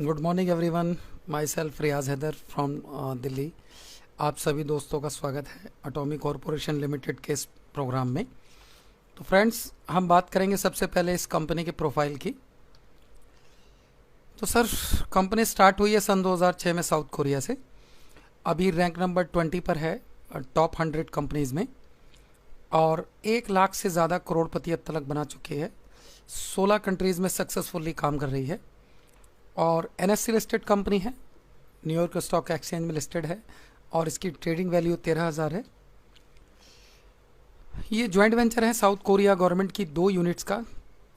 Good morning everyone. Myself Riyaz Haidar from Delhi. आप सभी दोस्तों का स्वागत है एटॉमिक कॉरपोरेशन लिमिटेड के इस प्रोग्राम में। तो फ्रेंड्स, हम बात करेंगे सबसे पहले इस कंपनी के प्रोफाइल की। तो सर, कंपनी स्टार्ट हुई है सन 2006 में साउथ कोरिया से। अभी रैंक नंबर 20 पर है टॉप 100 कंपनीज़ में, और 1 लाख से ज़्यादा करोड़पति अब तक बना चुकी है। 16 कंट्रीज़ में सक्सेसफुली काम कर रही है और एनएससी लिस्टेड कंपनी है, न्यूयॉर्क स्टॉक एक्सचेंज में लिस्टेड है और इसकी ट्रेडिंग वैल्यू 13,000 है। ये जॉइंट वेंचर है साउथ कोरिया गवर्नमेंट की 2 यूनिट्स का,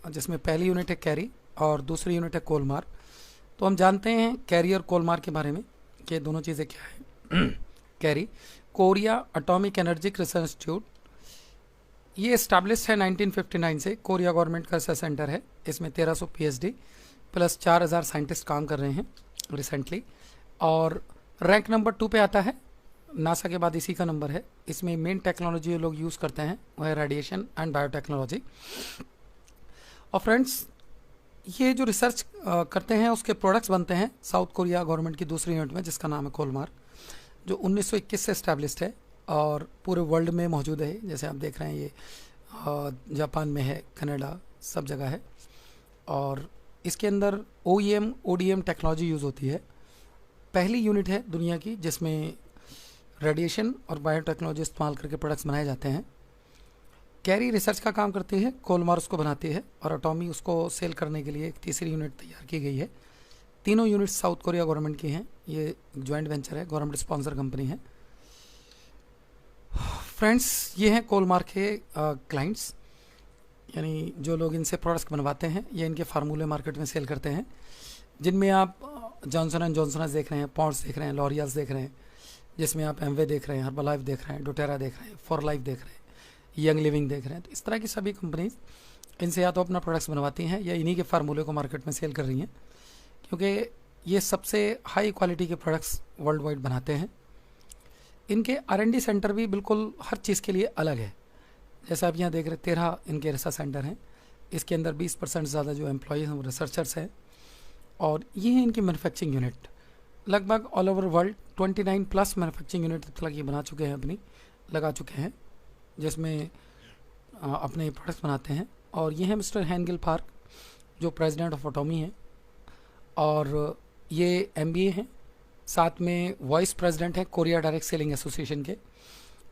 जिसमें पहली यूनिट है कैरी और दूसरी यूनिट है कोलमार। तो हम जानते हैं कैरी और कोलमार के बारे में कि दोनों चीज़ें क्या है। Carry Korea atomic energy research institute, ये इस्टेब्लिश है 1959 से। कोरिया गवर्नमेंट का रिसर्च सेंटर है। इसमें 1300 पीएचडी प्लस 4,000 साइंटिस्ट काम कर रहे हैं रिसेंटली, और रैंक नंबर 2 पे आता है। नासा के बाद इसी का नंबर है। इसमें मेन टेक्नोलॉजी लोग यूज़ करते हैं वह है रेडिएशन एंड बायोटेक्नोलॉजी। और फ्रेंड्स, ये जो रिसर्च करते हैं उसके प्रोडक्ट्स बनते हैं साउथ कोरिया गवर्नमेंट की दूसरी यूनिट में, जिसका नाम है कोलमार, जो 1921 से इस्टेब्लिश्ड है और पूरे वर्ल्ड में मौजूद है। जैसे आप देख रहे हैं, ये जापान में है, कनाडा, सब जगह है। और इसके अंदर OEM ODM टेक्नोलॉजी यूज़ होती है। पहली यूनिट है दुनिया की जिसमें रेडिएशन और बायोटेक्नोलॉजी इस्तेमाल करके प्रोडक्ट्स बनाए जाते हैं। कैरी रिसर्च का काम करती है, कोलमार उसको बनाती है, और एटॉमी उसको सेल करने के लिए एक तीसरी यूनिट तैयार की गई है। तीनों यूनिट्स साउथ कोरिया गवर्नमेंट की हैं। ये जॉइंट वेंचर है, गवर्नमेंट स्पॉन्सर कंपनी है। फ्रेंड्स, ये हैं कोलमार के क्लाइंट्स, यानी जो लोग इनसे प्रोडक्ट्स बनवाते हैं या इनके फार्मूले मार्केट में सेल करते हैं, जिनमें आप जॉनसन एंड जॉनसन देख रहे हैं, पॉन्ड्स देख रहे हैं, लॉरियल्स देख रहे हैं, जिसमें आप एमवे देख रहे हैं, हर्बलाइफ देख रहे हैं, डोटेरा देख रहे हैं, फॉर लाइफ देख रहे हैं, यंग लिविंग देख रहे हैं। तो इस तरह की सभी कंपनीज इनसे या तो अपना प्रोडक्ट्स बनवाती हैं या इन्हीं के फार्मूले को मार्केट में सेल कर रही हैं, क्योंकि ये सबसे हाई क्वालिटी के प्रोडक्ट्स वर्ल्ड वाइड बनाते हैं। इनके R&D सेंटर भी बिल्कुल हर चीज़ के लिए अलग है। जैसा आप यहाँ देख रहे हैं, 13 इनके रिसर्च सेंटर हैं। इसके अंदर 20% ज़्यादा जो एम्प्लॉयज़ हैं वो रिसर्चर्स हैं, और ये है इनकी मैन्युफैक्चरिंग यूनिट। लगभग all over world 29 plus manufacturing unit तक ये बना चुके हैं, अपनी लगा चुके हैं, जिसमें अपने प्रोडक्ट्स बनाते हैं। और ये है मिस्टर हैंगल पार्क, जो प्रेसिडेंट ऑफ एटॉमी हैं, और ये MBA हैं, साथ में वाइस प्रेसिडेंट हैं कोरिया डायरेक्ट सेलिंग एसोसिएशन के,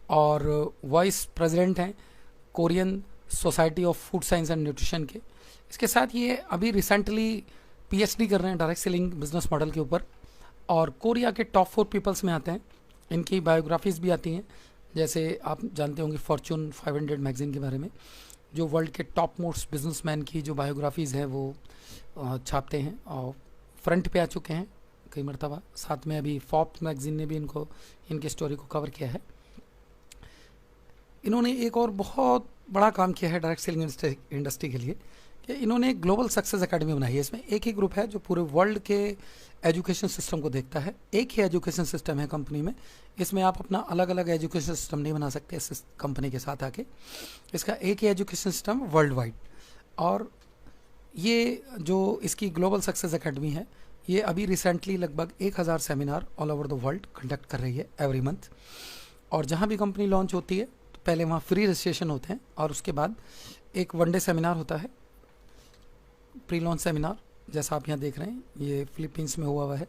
और वाइस प्रेसिडेंट हैं Korean society of food science and nutrition के। इसके साथ ये अभी रिसेंटली PhD कर रहे हैं डायरेक्ट सेलिंग बिजनेस मॉडल के ऊपर, और कोरिया के टॉप 4 पीपल्स में आते हैं। इनकी बायोग्राफीज भी आती हैं, जैसे आप जानते होंगे फॉर्चून 500 मैगजीन के बारे में, जो वर्ल्ड के टॉप मोस्ट बिजनेसमैन की जो बायोग्राफीज़ हैं वो छापते हैं और फ्रंट पे आ चुके हैं कई मरतबा। साथ में अभी फोर्ब्स मैगजीन ने भी इनकी स्टोरी को कवर किया है। इन्होंने एक और बहुत बड़ा काम किया है डायरेक्ट सेलिंग इंडस्ट्री के लिए, कि इन्होंने एक ग्लोबल सक्सेस एकेडमी बनाई है। इसमें एक ही ग्रुप है जो पूरे वर्ल्ड के एजुकेशन सिस्टम को देखता है। एक ही एजुकेशन सिस्टम है कंपनी में। इसमें आप अपना अलग अलग एजुकेशन सिस्टम नहीं बना सकते इस कंपनी के साथ आके। इसका एक ही एजुकेशन सिस्टम वर्ल्ड वाइड। और ये जो इसकी ग्लोबल सक्सेस एकेडमी है, ये अभी रिसेंटली लगभग 1000 seminar all over the world conduct कर रही है एवरी मंथ। और जहाँ भी कंपनी लॉन्च होती है तो पहले वहाँ फ्री रजिस्ट्रेशन होते हैं, और उसके बाद एक 1 डे सेमिनार होता है, प्री लॉन्च सेमिनार, जैसा आप यहाँ देख रहे हैं। ये फिलीपींस में हुआ है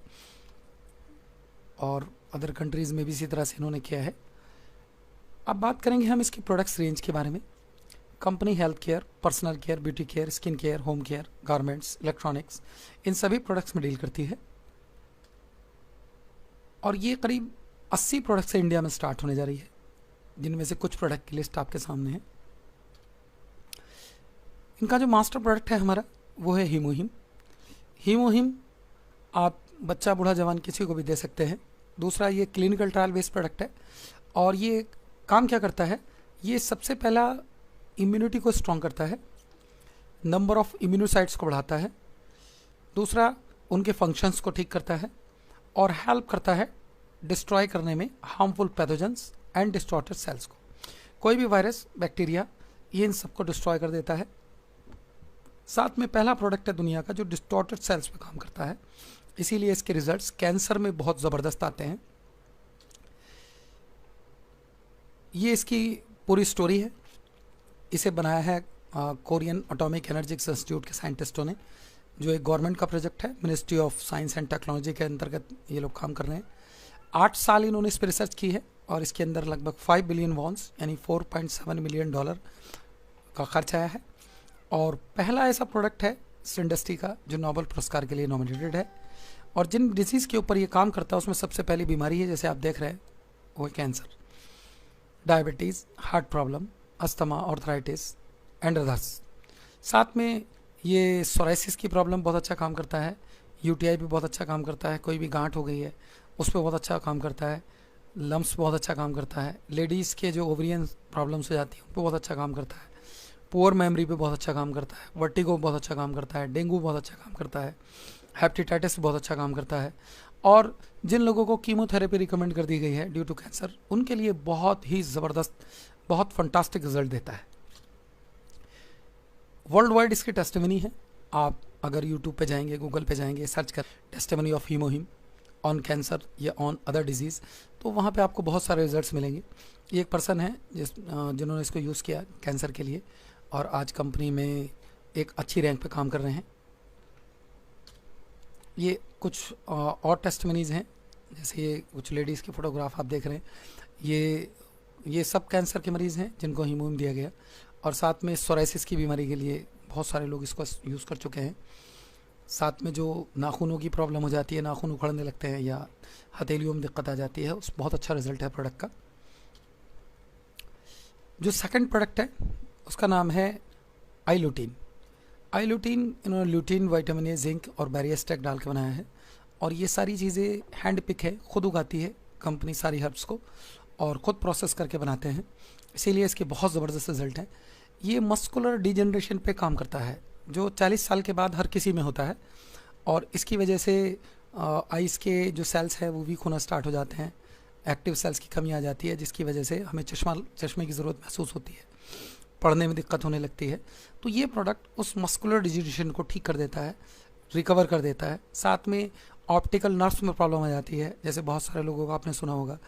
और अदर कंट्रीज़ में भी इसी तरह से इन्होंने किया है। अब बात करेंगे हम इसकी प्रोडक्ट्स रेंज के बारे में। Company health care, personal care, beauty care, skin care, home care, garments, electronics, इन सभी प्रोडक्ट्स में डील करती है। और ये करीब 80 प्रोडक्ट से इंडिया में स्टार्ट होने जा रही है, जिनमें से कुछ प्रोडक्ट की लिस्ट आपके सामने है। इनका जो मास्टर प्रोडक्ट है हमारा, वो है हीमोहिम। हीमोहिम आप बच्चा बूढ़ा जवान किसी को भी दे सकते हैं। दूसरा, ये क्लिनिकल ट्रायल बेस्ड प्रोडक्ट है, और ये काम क्या करता है, ये सबसे पहला इम्यूनिटी को स्ट्रॉन्ग करता है, नंबर ऑफ इम्यूनोसाइट्स को बढ़ाता है। दूसरा, उनके फंक्शंस को ठीक करता है, और हेल्प करता है डिस्ट्रॉय करने में harmful pathogens and distorted cells को। कोई भी वायरस, बैक्टीरिया, ये इन सबको डिस्ट्रॉय कर देता है। साथ में पहला प्रोडक्ट है दुनिया का जो डिस्टॉर्टेड सेल्स पे काम करता है, इसीलिए इसके रिजल्ट्स कैंसर में बहुत ज़बरदस्त आते हैं। ये इसकी पूरी स्टोरी है। इसे बनाया है कोरियन एटॉमिक एनर्जी इंस्टीट्यूट के साइंटिस्टों ने, जो एक गवर्नमेंट का प्रोजेक्ट है, ministry of science and technology के अंतर्गत ये लोग काम कर रहे हैं। 8 साल इन्होंने इस पर रिसर्च की है और इसके अंदर लगभग 5 बिलियन वॉन्स यानी $4.7 मिलियन का खर्च आया है। और पहला ऐसा प्रोडक्ट है इस इंडस्ट्री का जो नोबेल पुरस्कार के लिए नॉमिनेटेड है। और जिन डिजीज़ के ऊपर ये काम करता है उसमें सबसे पहली बीमारी है, जैसे आप देख रहे हैं, वो cancer, diabetes, heart problem, asthma, arthritis and others. साथ में ये सोराइसिस की प्रॉब्लम बहुत अच्छा काम करता है, यूटीआई भी बहुत अच्छा काम करता है, कोई भी गांठ हो गई है उस पर बहुत अच्छा काम करता है, लम्स बहुत अच्छा काम करता है, लेडीज़ के जो ओवरियन प्रॉब्लम्स हो जाती हैं उन पर बहुत अच्छा काम करता है, पुअर मेमोरी पे बहुत अच्छा काम करता है, वर्टिगो बहुत अच्छा काम करता है, डेंगू बहुत अच्छा काम करता है, हेपेटाइटिस बहुत अच्छा काम करता है। और जिन लोगों को कीमोथेरेपी रिकमेंड कर दी गई है ड्यू टू कैंसर, उनके लिए बहुत ही ज़बरदस्त, बहुत फंटास्टिक रिजल्ट देता है। वर्ल्ड वाइड इसकी टेस्टिमनी है। आप अगर यूट्यूब पे जाएंगे, गूगल पे जाएंगे, सर्च कर टेस्टिमनी ऑफ हीमोहिम ऑन कैंसर या ऑन अदर डिजीज़, तो वहाँ पे आपको बहुत सारे रिजल्ट्स मिलेंगे। ये एक पर्सन है जिन्होंने इसको यूज़ किया कैंसर के लिए और आज कंपनी में एक अच्छी रैंक पे काम कर रहे हैं। ये कुछ और टेस्टिमनीज़ हैं, जैसे ये कुछ लेडीज़ के फोटोग्राफ आप देख रहे हैं। ये सब कैंसर के मरीज़ हैं जिनको हीमोहिम दिया गया। और साथ में सोराइसिस की बीमारी के लिए बहुत सारे लोग इसको यूज़ कर चुके हैं। साथ में जो नाखूनों की प्रॉब्लम हो जाती है, नाखून उखड़ने लगते हैं या हथेलियों में दिक्कत आ जाती है, उस बहुत अच्छा रिजल्ट है प्रोडक्ट का। जो सेकंड प्रोडक्ट है उसका नाम है आईल्यूटीन। आईल्यूटीन इन्होंने ल्यूटीन, विटामिन ए, जिंक और बैरियस्टेक डाल के बनाया है। और ये सारी चीज़ें हैंड पिक है, खुद उगाती है कंपनी सारी हर्ब्स को और ख़ुद प्रोसेस करके बनाते हैं, इसीलिए इसके बहुत ज़बरदस्त रिजल्ट हैं। ये मस्कुलर डिजनरेशन पे काम करता है जो 40 साल के बाद हर किसी में होता है और इसकी वजह से आइज़ के जो सेल्स हैं वो वीक होना स्टार्ट हो जाते हैं, एक्टिव सेल्स की कमी आ जाती है, जिसकी वजह से हमें चश्मे की ज़रूरत महसूस होती है, पढ़ने में दिक्कत होने लगती है। तो ये प्रोडक्ट उस मस्कुलर डिजनरेशन को ठीक कर देता है, रिकवर कर देता है। साथ में ऑप्टिकल नर्व्स में प्रॉब्लम आ जाती है, जैसे बहुत सारे लोगों को आपने सुना होगा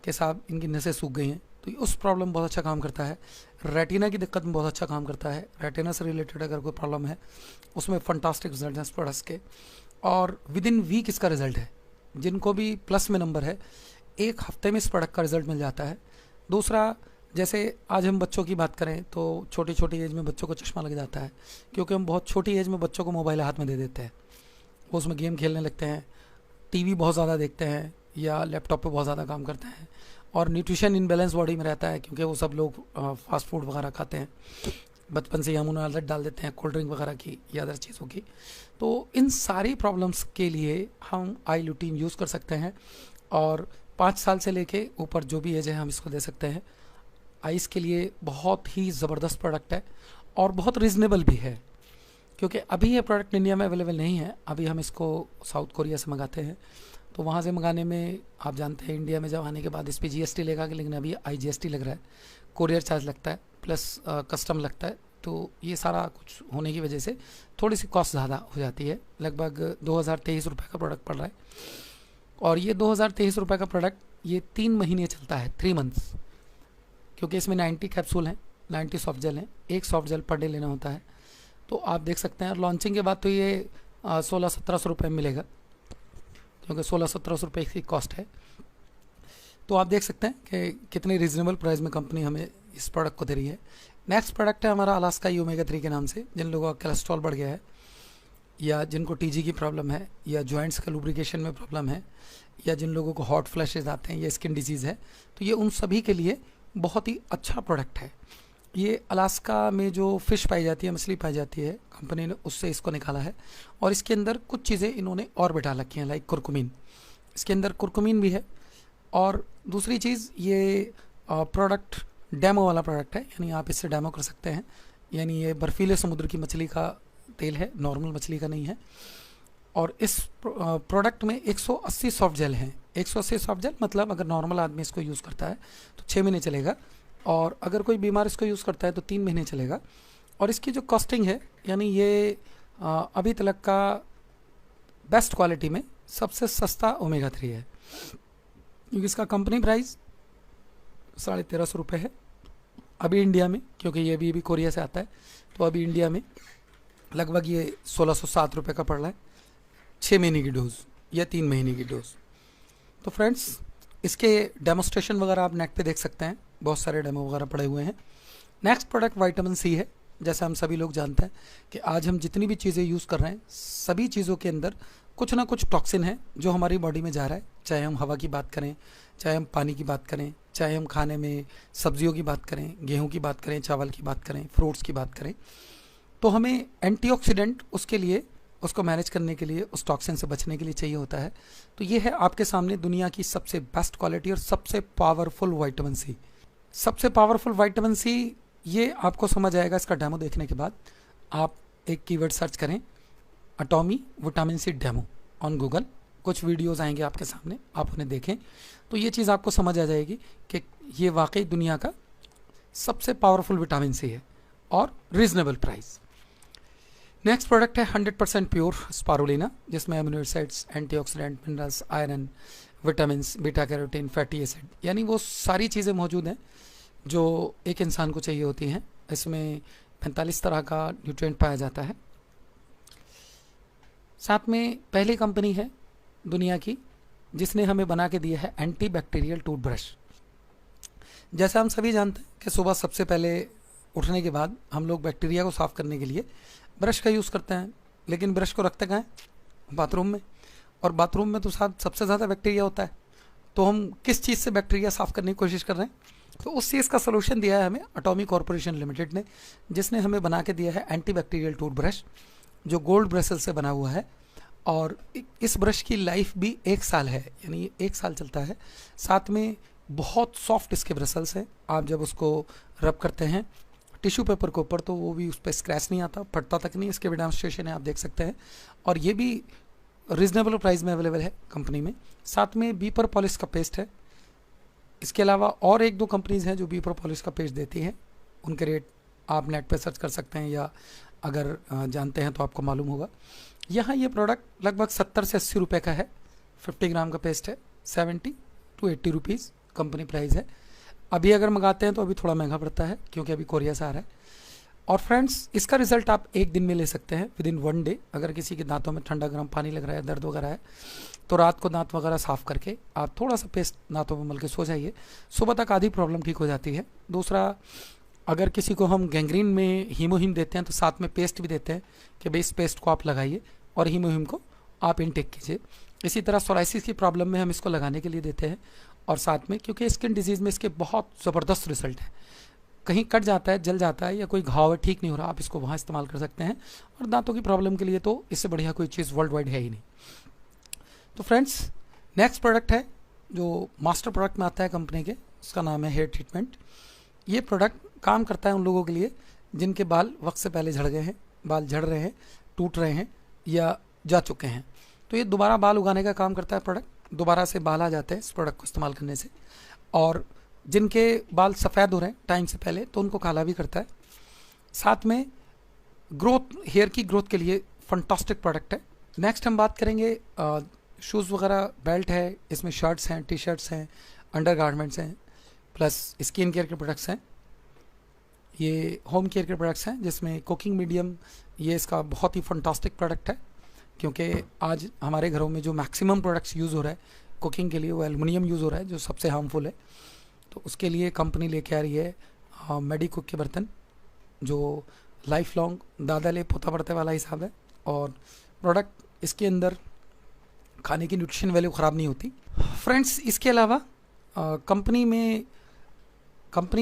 कि साहब इनकी नसें सूख गई हैं, तो उस प्रॉब्लम बहुत अच्छा काम करता है। रेटिना की दिक्कत में बहुत अच्छा काम करता है, रेटिना से रिलेटेड अगर कोई प्रॉब्लम है उसमें फंटास्टिक रिजल्ट हैं इस प्रोडक्ट्स के। और विद इन वीक इसका रिजल्ट है, जिनको भी प्लस में नंबर है 1 हफ्ते में इस प्रोडक्ट का रिजल्ट मिल जाता है। दूसरा, जैसे आज हम बच्चों की बात करें तो छोटी छोटी एज में बच्चों को चश्मा लग जाता है, क्योंकि हम बहुत छोटी एज में बच्चों को मोबाइल हाथ में दे देते हैं, वो उसमें गेम खेलने लगते हैं, टीवी बहुत ज़्यादा देखते हैं या लैपटॉप पे बहुत ज़्यादा काम करते हैं। और न्यूट्रिशन इनबैलेंस बॉडी में रहता है, क्योंकि वो सब लोग फास्ट फूड वगैरह खाते हैं, बचपन से ही हम उन्हें आदत डाल देते हैं कोल्ड ड्रिंक वगैरह की या अदर चीज़ों की। तो इन सारी प्रॉब्लम्स के लिए हम आईल्यूटीन यूज़ कर सकते हैं और 5 साल से लेके ऊपर जो भी एज है हम इसको दे सकते हैं। आइस के लिए बहुत ही ज़बरदस्त प्रोडक्ट है और बहुत रीज़नेबल भी है, क्योंकि अभी ये प्रोडक्ट इंडिया में अवेलेबल नहीं है। अभी हम इसको साउथ कोरिया से मंगाते हैं, तो वहाँ से मंगाने में आप जानते हैं इंडिया में जब आने के बाद इस पर जीएसटी लेगा, लेकिन अभी IGST लग रहा है, कोरियर चार्ज लगता है प्लस कस्टम लगता है। तो ये सारा कुछ होने की वजह से थोड़ी सी कॉस्ट ज़्यादा हो जाती है, लगभग 2023 रुपये का प्रोडक्ट पड़ रहा है। और ये 2023 रुपये का प्रोडक्ट ये 3 महीने चलता है, 3 मंथ्स, क्योंकि इसमें 90 कैप्सूल हैं, 90 सॉफ्ट जेल हैं, एक सॉफ्ट जेल पर डे लेना होता है। तो आप देख सकते हैं लॉन्चिंग के बाद तो ये 1600-1700 रुपये में मिलेगा, क्योंकि 1600-1700 रुपये की कॉस्ट है। तो आप देख सकते हैं कि कितने रीजनेबल प्राइस में कंपनी हमें इस प्रोडक्ट को दे रही है। नेक्स्ट प्रोडक्ट है हमारा अलास्का ओमेगा 3 के नाम से। जिन लोगों का कोलेस्ट्रॉल बढ़ गया है या जिनको TG की प्रॉब्लम है या जॉइंट्स का लुब्रिकेशन में प्रॉब्लम है या जिन लोगों को हॉट फ्लैशेज आते हैं या स्किन डिजीज़ है, तो ये उन सभी के लिए बहुत ही अच्छा प्रोडक्ट है। ये अलास्का में जो फ़िश पाई जाती है, मछली पाई जाती है, कंपनी ने उससे इसको निकाला है और इसके अंदर कुछ चीज़ें इन्होंने और बैठा रखी हैं, लाइक कुरकुमीन। इसके अंदर कुरकुमीन भी है। और दूसरी चीज़, ये प्रोडक्ट डेमो वाला प्रोडक्ट है, यानी आप इससे डेमो कर सकते हैं। यानी ये बर्फीले समुद्र की मछली का तेल है, नॉर्मल मछली का नहीं है। और इस प्रोडक्ट में 180 सॉफ्ट जेल हैं। 180 सॉफ्ट जेल मतलब अगर नॉर्मल आदमी इसको यूज़ करता है तो 6 महीने चलेगा, और अगर कोई बीमार इसको यूज़ करता है तो 3 महीने चलेगा। और इसकी जो कॉस्टिंग है, यानी ये अभी तक का बेस्ट क्वालिटी में सबसे सस्ता ओमेगा 3 है, क्योंकि इसका कंपनी प्राइस 1350 रुपये है अभी इंडिया में, क्योंकि ये भी कोरिया से आता है। तो अभी इंडिया में लगभग ये 1607 रुपये का पड़ रहा है 6 महीने की डोज या 3 महीने की डोज। तो फ्रेंड्स, इसके डेमोस्ट्रेशन वगैरह आप नेट पे देख सकते हैं, बहुत सारे डेमो वगैरह पड़े हुए हैं। नेक्स्ट प्रोडक्ट विटामिन सी है। जैसे हम सभी लोग जानते हैं कि आज हम जितनी भी चीज़ें यूज़ कर रहे हैं, सभी चीज़ों के अंदर कुछ ना कुछ टॉक्सिन है जो हमारी बॉडी में जा रहा है। चाहे हम हवा की बात करें, चाहे हम पानी की बात करें, चाहे हम खाने में सब्जियों की बात करें, गेहूं की बात करें, चावल की बात करें, फ्रूट्स की बात करें, तो हमें एंटीऑक्सीडेंट उसके लिए, उसको मैनेज करने के लिए, उस टॉक्सिन से बचने के लिए चाहिए होता है। तो ये है आपके सामने दुनिया की सबसे बेस्ट क्वालिटी और सबसे पावरफुल विटामिन सी। सबसे पावरफुल विटामिन सी ये आपको समझ आएगा इसका डेमो देखने के बाद। आप एक कीवर्ड सर्च करें, Atomy vitamin C demo on Google, कुछ वीडियोस आएंगे आपके सामने, आप उन्हें देखें तो ये चीज़ आपको समझ आ जाएगी कि ये वाकई दुनिया का सबसे पावरफुल विटामिन सी है और रीजनेबल प्राइस। नेक्स्ट प्रोडक्ट है 100% प्योर स्पारुलिना, जिसमें amino acids, antioxidant, minerals, iron, vitamin, beta carotene, fatty acid, यानी वो सारी चीज़ें मौजूद हैं जो एक इंसान को चाहिए होती हैं। इसमें 45 तरह का न्यूट्रिएंट पाया जाता है। साथ में पहली कंपनी है दुनिया की जिसने हमें बना के दिया है एंटी बैक्टीरियल टूथब्रश। जैसा हम सभी जानते हैं कि सुबह सबसे पहले उठने के बाद हम लोग बैक्टीरिया को साफ़ करने के लिए ब्रश का यूज़ करते हैं, लेकिन ब्रश को रखते कहाँ हैं? बाथरूम में। और बाथरूम में तो साहब सबसे ज़्यादा बैक्टीरिया होता है, तो हम किस चीज़ से बैक्टीरिया साफ़ करने की कोशिश कर रहे हैं? तो उस चीज़ का सोल्यूशन दिया है हमें एटॉमी कॉरपोरेशन लिमिटेड ने, जिसने हमें बना के दिया है एंटी बैक्टीरियल टूथब्रश जो गोल्ड ब्रसेल से बना हुआ है। और इस ब्रश की लाइफ भी 1 साल है, यानी 1 साल चलता है। साथ में बहुत सॉफ्ट इसके ब्रसल्स हैं, आप जब उसको रब करते हैं टिश्यू पेपर के ऊपर तो वो भी उस पर स्क्रैच नहीं आता, फटता तक नहीं। इसके भी डेमोंस्ट्रेशन है, आप देख सकते हैं। और ये भी रीजनेबल प्राइस में अवेलेबल है कंपनी में। साथ में बीपर पॉलिश का पेस्ट है। इसके अलावा और 1-2 कंपनीज़ हैं जो बीपर पॉलिश का पेस्ट देती हैं, उनके रेट आप नेट पे सर्च कर सकते हैं या अगर जानते हैं तो आपको मालूम होगा। यहाँ ये प्रोडक्ट लगभग 70 से 80 रुपये का है। 50 ग्राम का पेस्ट है, 70 to 80 रुपीज़ कंपनी प्राइस है। अभी अगर मंगाते हैं तो अभी थोड़ा महंगा पड़ता है क्योंकि अभी कोरिया से आ रहा है। और फ्रेंड्स, इसका रिजल्ट आप 1 दिन में ले सकते हैं, विदिन 1 डे। अगर किसी के दांतों में ठंडा गर्म पानी लग रहा है, दर्द वगैरह है, तो रात को दांत वगैरह साफ़ करके आप थोड़ा सा पेस्ट दांतों में मल के सो जाइए, सुबह तक आधी प्रॉब्लम ठीक हो जाती है। दूसरा, अगर किसी को हम गैंग्रीन में हीमोहिम देते हैं तो साथ में पेस्ट भी देते हैं कि भाई इस पेस्ट को आप लगाइए और हीमोहिम को आप इनटेक कीजिए। इसी तरह सोराइसिस की प्रॉब्लम में हम इसको लगाने के लिए देते हैं। और साथ में क्योंकि स्किन डिजीज़ में इसके बहुत ज़बरदस्त रिजल्ट है, कहीं कट जाता है, जल जाता है या कोई घाव है ठीक नहीं हो रहा, आप इसको वहाँ इस्तेमाल कर सकते हैं। और दांतों की प्रॉब्लम के लिए तो इससे बढ़िया कोई चीज़ वर्ल्ड वाइड है ही नहीं। तो फ्रेंड्स, नेक्स्ट प्रोडक्ट है जो मास्टर प्रोडक्ट में आता है कंपनी के, उसका नाम है हेयर ट्रीटमेंट। ये प्रोडक्ट काम करता है उन लोगों के लिए जिनके बाल वक्त से पहले झड़ गए हैं, बाल झड़ रहे हैं, टूट रहे हैं या जा चुके हैं। तो ये दोबारा बाल उगाने का काम करता है प्रोडक्ट, दोबारा से बाल आ जाते हैं इस प्रोडक्ट को इस्तेमाल करने से। और जिनके बाल सफ़ेद हो रहे हैं टाइम से पहले तो उनको काला भी करता है। साथ में ग्रोथ, हेयर की ग्रोथ के लिए फंटास्टिक प्रोडक्ट है। नेक्स्ट हम बात करेंगे शूज़ वगैरह, बेल्ट है, इसमें शर्ट्स हैं, टी शर्ट्स हैं, अंडर गारमेंट्स हैं, प्लस स्किन केयर के प्रोडक्ट्स हैं। ये होम केयर के प्रोडक्ट्स हैं जिसमें कुकिंग मीडियम, ये इसका बहुत ही फंटास्टिक प्रोडक्ट है क्योंकि आज हमारे घरों में जो मैक्सिमम प्रोडक्ट्स यूज़ हो रहा है कुकिंग के लिए वो एल्युमिनियम यूज़ हो रहा है जो सबसे हार्मफुल है। तो उसके लिए कंपनी लेके आ रही है मेडिकुक के बर्तन जो लाइफ लॉन्ग दादा ले पोता पड़ते वाला हिसाब है। और प्रोडक्ट इसके अंदर खाने की न्यूट्रिशन वैल्यू ख़राब नहीं होती। फ्रेंड्स, इसके अलावा कंपनी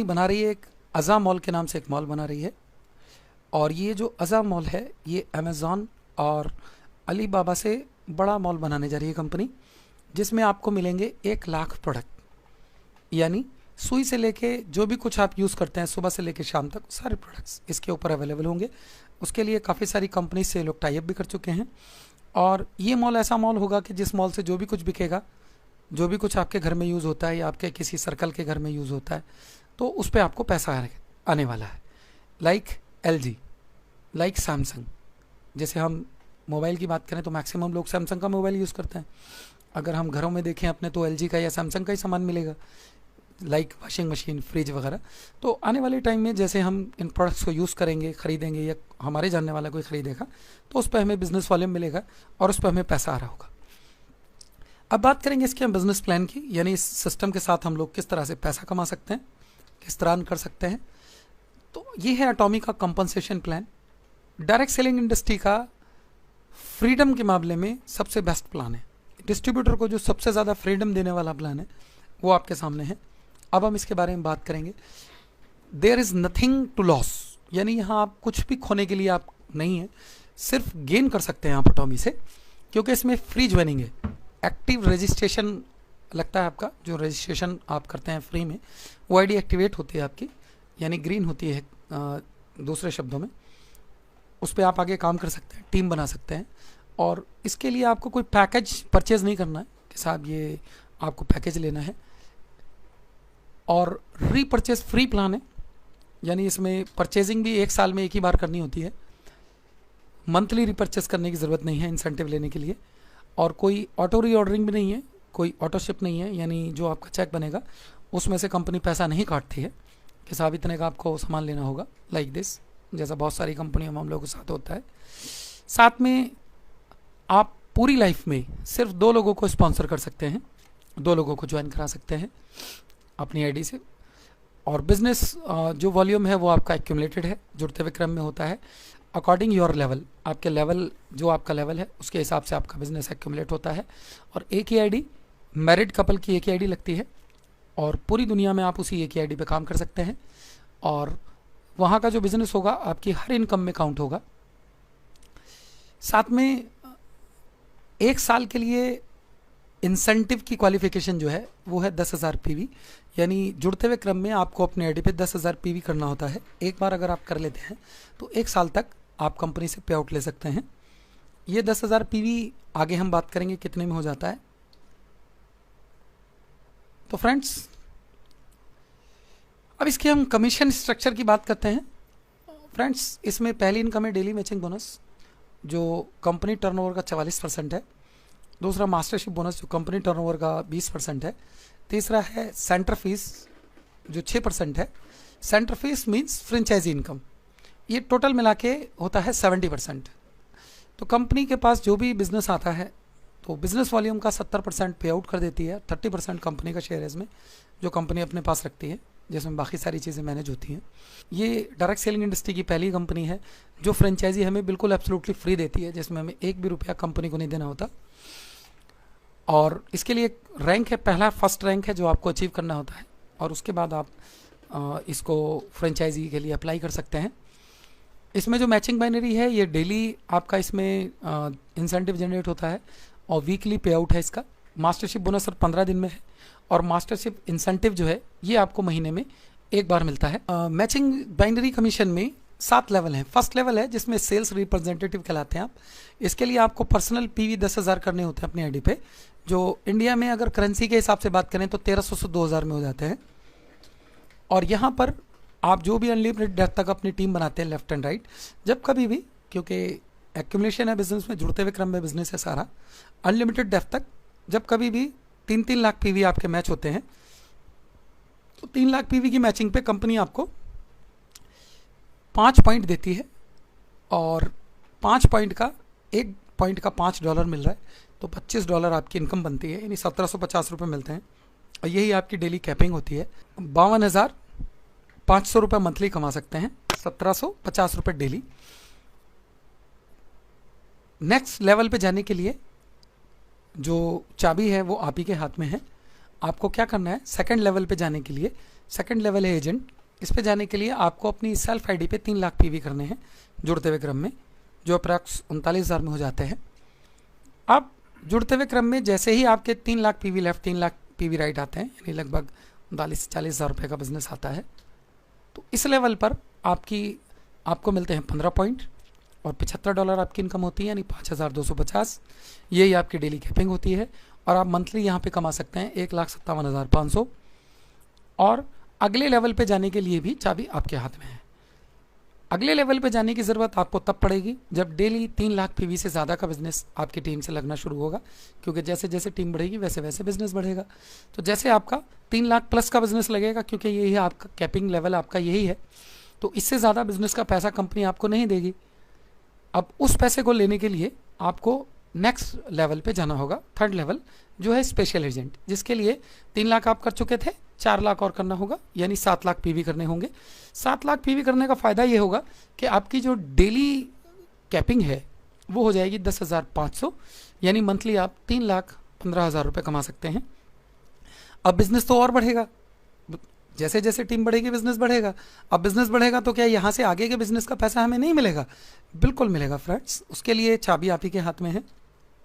बना रही है एक अज़ा मॉल के नाम से एक मॉल बना रही है। और ये जो अज़ा मॉल है ये अमेज़ॉन और अली बाबा से बड़ा मॉल बनाने जा रही है कंपनी, जिसमें आपको मिलेंगे 1 लाख प्रोडक्ट, यानी सुई से लेके जो भी कुछ आप यूज़ करते हैं सुबह से लेके शाम तक सारे प्रोडक्ट्स इसके ऊपर अवेलेबल होंगे। उसके लिए काफ़ी सारी कंपनी से लोग टाई अप भी कर चुके हैं। और ये मॉल ऐसा मॉल होगा कि जिस मॉल से जो भी कुछ बिकेगा, जो भी कुछ आपके घर में यूज़ होता है या आपके किसी सर्कल के घर में यूज़ होता है, तो उस पर आपको पैसा आने वाला है। लाइक LG, लाइक सैमसंग, जैसे हम मोबाइल की बात करें तो मैक्सिमम लोग सैमसंग का मोबाइल यूज़ करते हैं। अगर हम घरों में देखें अपने तो एलजी का या सैमसंग का ही सामान मिलेगा, लाइक वॉशिंग मशीन, फ्रिज वगैरह। तो आने वाले टाइम में जैसे हम इन प्रोडक्ट्स को यूज़ करेंगे, ख़रीदेंगे, या हमारे जानने वाला कोई ख़रीदेगा, तो उस पर हमें बिज़नेस वॉल्यूम मिलेगा और उस पर हमें पैसा आ रहा होगा। अब बात करेंगे इसके हम बिज़नेस प्लान की, यानी इस सिस्टम के साथ हम लोग किस तरह से पैसा कमा सकते हैं, किस तरह कर सकते हैं। तो ये है एटॉमी का compensation plan. Direct selling industry का फ्रीडम के मामले में सबसे बेस्ट प्लान है। डिस्ट्रीब्यूटर को जो सबसे ज़्यादा फ्रीडम देने वाला प्लान है वो आपके सामने है। अब हम इसके बारे में बात करेंगे। There is nothing to loss, यानी यहाँ आप कुछ भी खोने के लिए आप नहीं है, सिर्फ गेन कर सकते हैं आप एटॉमी से, क्योंकि इसमें फ्री ज्वाइनिंग है। एक्टिव रजिस्ट्रेशन लगता है आपका, जो रजिस्ट्रेशन आप करते हैं फ्री में, वो आईडी एक्टिवेट होती है आपकी, यानी ग्रीन होती है दूसरे शब्दों में। उस पर आप आगे काम कर सकते हैं, टीम बना सकते हैं। और इसके लिए आपको कोई पैकेज परचेज नहीं करना है कि साहब ये आपको पैकेज लेना है। और रीपरचेज फ्री प्लान है, यानी इसमें परचेजिंग भी 1 साल में एक ही बार करनी होती है। मंथली रीपरचेज करने की ज़रूरत नहीं है इंसेंटिव लेने के लिए। और कोई ऑटो री ऑर्डरिंग भी नहीं है, कोई ऑटो शिप नहीं है, यानी जो आपका चेक बनेगा उसमें से कंपनी पैसा नहीं काटती है कि साहब इतने का आपको सामान लेना होगा, लाइक दिस, जैसा बहुत सारी कंपनियों में हम लोगों के साथ होता है। साथ में आप पूरी लाइफ में सिर्फ 2 लोगों को स्पॉन्सर कर सकते हैं, 2 लोगों को ज्वाइन करा सकते हैं अपनी आईडी से। और बिजनेस जो वॉल्यूम है वो आपका एक्यूमुलेटेड है, जुड़ते हुए क्रम में होता है। अकॉर्डिंग योर लेवल, आपके लेवल, जो आपका लेवल है उसके हिसाब से आपका बिजनेस एक्यूमुलेट होता है। और एक ही आईडी, मैरिड कपल की एक ही आईडी लगती है और पूरी दुनिया में आप उसी एक ही आईडी पे काम कर सकते हैं। और वहाँ का जो बिज़नेस होगा आपकी हर इनकम में काउंट होगा। साथ में 1 साल के लिए इंसेंटिव की क्वालिफिकेशन जो है वो है 10,000 पीवी, यानी जुड़ते हुए क्रम में आपको अपने आईडी पे 10,000 पीवी करना होता है। एक बार अगर आप कर लेते हैं तो 1 साल तक आप कंपनी से पे आउट ले सकते हैं। ये 10,000 पीवी आगे हम बात करेंगे कितने में हो जाता है। तो फ्रेंड्स, अब इसके हम कमीशन स्ट्रक्चर की बात करते हैं। फ्रेंड्स, इसमें पहली इनकम है डेली मैचिंग बोनस, जो कंपनी टर्नओवर का 44% है। दूसरा मास्टरशिप बोनस, जो कंपनी टर्नओवर का 20% है। तीसरा है सेंटर फीस, जो 6% है। Centre fees means franchise income, ये टोटल मिला के होता है 70%। तो कंपनी के पास जो भी बिजनेस आता है तो बिजनेस वॉल्यूम का 70% पे आउट कर देती है, 30% कंपनी का शेयर है इसमें, जो कंपनी अपने पास रखती है, जिसमें बाकी सारी चीज़ें मैनेज होती हैं। ये डायरेक्ट सेलिंग इंडस्ट्री की पहली कंपनी है जो फ्रेंचाइजी हमें बिल्कुल एब्सोल्युटली फ्री देती है, जिसमें हमें 1 भी रुपया कंपनी को नहीं देना होता। और इसके लिए एक रैंक है, पहला फर्स्ट रैंक है जो आपको अचीव करना होता है, और उसके बाद आप इसको फ्रेंचाइजी के लिए अप्लाई कर सकते हैं। इसमें जो मैचिंग बाइनरी है ये डेली आपका इसमें इंसेंटिव जनरेट होता है और वीकली पे आउट है इसका। मास्टरशिप बोनस 15 दिन में है और मास्टरशिप इंसेंटिव जो है ये आपको महीने में 1 बार मिलता है। मैचिंग बाइनरी कमीशन में 7 लेवल हैं। फर्स्ट लेवल है जिसमें सेल्स रिप्रेजेंटेटिव कहलाते हैं आप। इसके लिए आपको पर्सनल पीवी 10,000 करने होते हैं अपनी आईडी पे, जो इंडिया में अगर करेंसी के हिसाब से बात करें तो 1300 से 2000 में हो जाते हैं। और यहाँ पर आप जो भी अनलिमिटेड डेप्थ तक अपनी टीम बनाते हैं लेफ्ट एंड राइट, जब कभी भी, क्योंकि एक्यूमुलेशन है बिजनेस में, जुड़ते हुए क्रम में बिजनेस है सारा, अनलिमिटेड डेप्थ तक जब कभी भी 3-3 लाख पीवी आपके मैच होते हैं तो 3 लाख पीवी की मैचिंग पे कंपनी आपको 5 पॉइंट देती है और 5 पॉइंट का, 1 पॉइंट का $5 मिल रहा है, तो $25 आपकी इनकम बनती है, यानी 1750 रुपये मिलते हैं। और यही आपकी डेली कैपिंग होती है। 52,500 रुपये मंथली कमा सकते हैं, 1750 रुपये डेली। नेक्स्ट लेवल पे जाने के लिए जो चाबी है वो आप ही के हाथ में है। आपको क्या करना है, सेकंड लेवल पे जाने के लिए, सेकंड लेवल है एजेंट, इस पे जाने के लिए आपको अपनी सेल्फ आईडी पे 3 लाख पीवी करने हैं जुड़ते हुए क्रम में, जो अप्रॉक्स 39,000 में हो जाते हैं। अब जुड़ते हुए क्रम में जैसे ही आपके 3 lakh PV left, 3 lakh PV right आते हैं, यानी लगभग 39-40,000 रुपये का बिजनेस आता है, तो इस लेवल पर आपको मिलते हैं 15 पॉइंट और $75 आपकी इनकम होती है, यानी 5,250। यही आपकी डेली कैपिंग होती है और आप मंथली यहाँ पे कमा सकते हैं 1,57,500। और अगले लेवल पे जाने के लिए भी चाबी आपके हाथ में है। अगले लेवल पे जाने की ज़रूरत आपको तब पड़ेगी जब डेली 3 लाख पीवी से ज़्यादा का बिजनेस आपकी टीम से लगना शुरू होगा, क्योंकि जैसे जैसे टीम बढ़ेगी वैसे वैसे बिजनेस बढ़ेगा। तो जैसे आपका 3 लाख प्लस का बिजनेस लगेगा, क्योंकि यही है आपका कैपिंग लेवल, आपका यही है, तो इससे ज़्यादा बिजनेस का पैसा कंपनी आपको नहीं देगी। अब उस पैसे को लेने के लिए आपको नेक्स्ट लेवल पे जाना होगा, थर्ड लेवल, जो है स्पेशल एजेंट, जिसके लिए 3 लाख आप कर चुके थे, 4 लाख और करना होगा, यानी 7 लाख पीवी करने होंगे। 7 लाख पीवी करने का फ़ायदा ये होगा कि आपकी जो डेली कैपिंग है वो हो जाएगी 10,500, यानी मंथली आप 3,15,000 रुपये कमा सकते हैं। अब बिजनेस तो और बढ़ेगा, जैसे जैसे टीम बढ़ेगी बिजनेस बढ़ेगा। अब बिजनेस बढ़ेगा तो क्या यहाँ से आगे के बिजनेस का पैसा हमें नहीं मिलेगा? बिल्कुल मिलेगा फ्रेंड्स, उसके लिए चाबी आप ही के हाथ में है।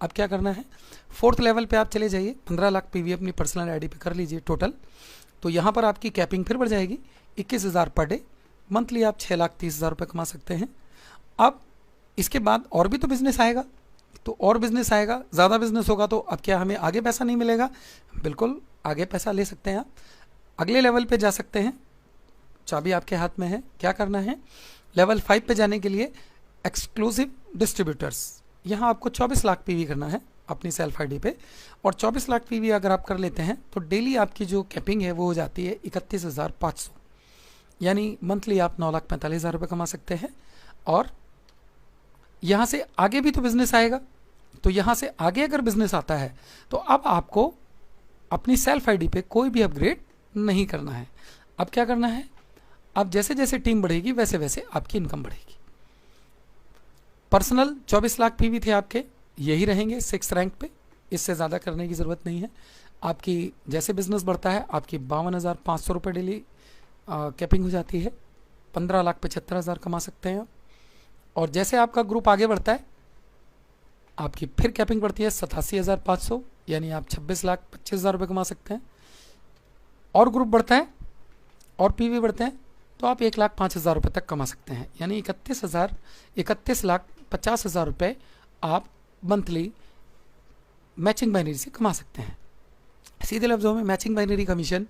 अब क्या करना है, फोर्थ लेवल पे आप चले जाइए, 15 लाख पीवी अपनी पर्सनल आईडी पे कर लीजिए टोटल। तो यहाँ पर आपकी कैपिंग फिर बढ़ जाएगी 21,000 पर डे, मंथली आप 6,30,000 रुपये कमा सकते हैं। अब इसके बाद और भी तो बिजनेस आएगा, तो और बिजनेस आएगा, ज़्यादा बिजनेस होगा, तो अब क्या हमें आगे पैसा नहीं मिलेगा? बिल्कुल आगे पैसा ले सकते हैं आप, अगले लेवल पे जा सकते हैं, चाबी आपके हाथ में है। क्या करना है, लेवल 5 पे जाने के लिए एक्सक्लूसिव डिस्ट्रीब्यूटर्स, यहाँ आपको 24 लाख पीवी करना है अपनी सेल्फ आईडी पे, और 24 लाख पीवी अगर आप कर लेते हैं तो डेली आपकी जो कैपिंग है वो हो जाती है 31,500, यानी मंथली आप 9,45,000 रुपये कमा सकते हैं। और यहाँ से आगे भी तो बिजनेस आएगा, तो यहाँ से आगे अगर बिजनेस आता है तो अब आपको अपनी सेल्फ आईडी पे कोई भी अपग्रेड नहीं करना है। अब क्या करना है, अब जैसे जैसे टीम बढ़ेगी वैसे वैसे आपकी इनकम बढ़ेगी। पर्सनल 24 लाख पीवी थे आपके, यही रहेंगे 6th रैंक पे, इससे ज़्यादा करने की ज़रूरत नहीं है। आपकी जैसे बिजनेस बढ़ता है आपकी 52,500 रुपये डेली कैपिंग हो जाती है, 15,75,000 कमा सकते हैं आप। और जैसे आपका ग्रुप आगे बढ़ता है आपकी फिर कैपिंग बढ़ती है 87,500, यानी आप 26,25,000 रुपये कमा सकते हैं। और ग्रुप बढ़ता है और पीवी बढ़ते हैं तो आप 1,05,000 रुपये तक कमा सकते हैं, यानी 31,50,000 रुपये आप मंथली मैचिंग बाइनरी से कमा सकते हैं। सीधे लफ्ज़ों में मैचिंग बाइनरी कमीशन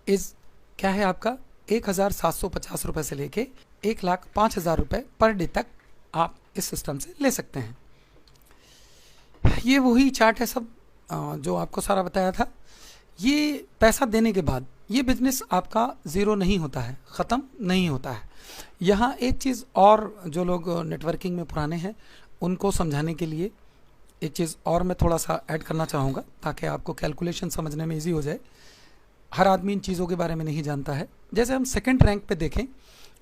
इस क्या है आपका 1,750 रुपये से लेके 1,05,000 रुपये पर डे तक आप इस सिस्टम से ले सकते हैं। ये वही चार्ट है सब जो आपको सारा बताया था। ये पैसा देने के बाद ये बिजनेस आपका ज़ीरो नहीं होता है, ख़त्म नहीं होता है। यहाँ एक चीज़ और, जो लोग नेटवर्किंग में पुराने हैं उनको समझाने के लिए एक चीज़ और मैं थोड़ा सा ऐड करना चाहूँगा, ताकि आपको कैलकुलेशन समझने में इजी हो जाए। हर आदमी इन चीज़ों के बारे में नहीं जानता है। जैसे हम 2nd रैंक पे देखें,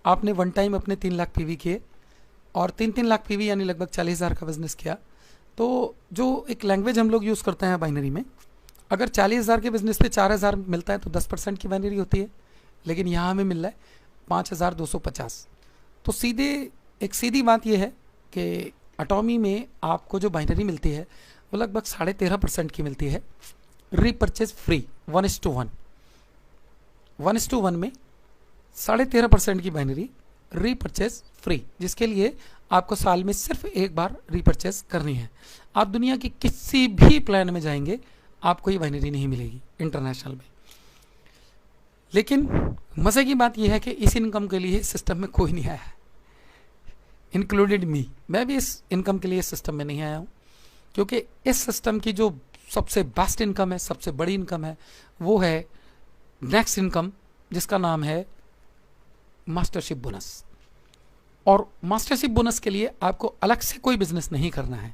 आपने वन टाइम अपने 3 लाख पीवी किए और 3 लाख पीवी यानी लगभग 40,000 का बिजनेस किया। तो जो एक लैंग्वेज हम लोग यूज़ करते हैं बाइनरी में, अगर 40,000 के बिजनेस पे 4,000 मिलता है तो 10% की बाइनरी होती है, लेकिन यहाँ हमें मिल रहा है 5,250। तो सीधी बात यह है कि एटॉमी में आपको जो बाइनरी मिलती है वो लगभग 13.5% की मिलती है, रीपर्चेज फ्री 1:1। 1:1 में 13.5% की बाइनरी रीपर्चेज फ्री, जिसके लिए आपको साल में सिर्फ एक बार रीपर्चेज करनी है। आप दुनिया की किसी भी प्लान में जाएंगे आपको ये बाइनरी नहीं मिलेगी इंटरनेशनल में। लेकिन मज़े की बात यह है कि इस इनकम के लिए सिस्टम में कोई नहीं आया है, इंक्लूडेड मी। मैं भी इस इनकम के लिए सिस्टम में नहीं आया हूँ, क्योंकि इस सिस्टम की जो सबसे बेस्ट इनकम है, सबसे बड़ी इनकम है, वो है नेक्स्ट इनकम, जिसका नाम है मास्टरशिप बोनस। और मास्टरशिप बोनस के लिए आपको अलग से कोई बिजनेस नहीं करना है।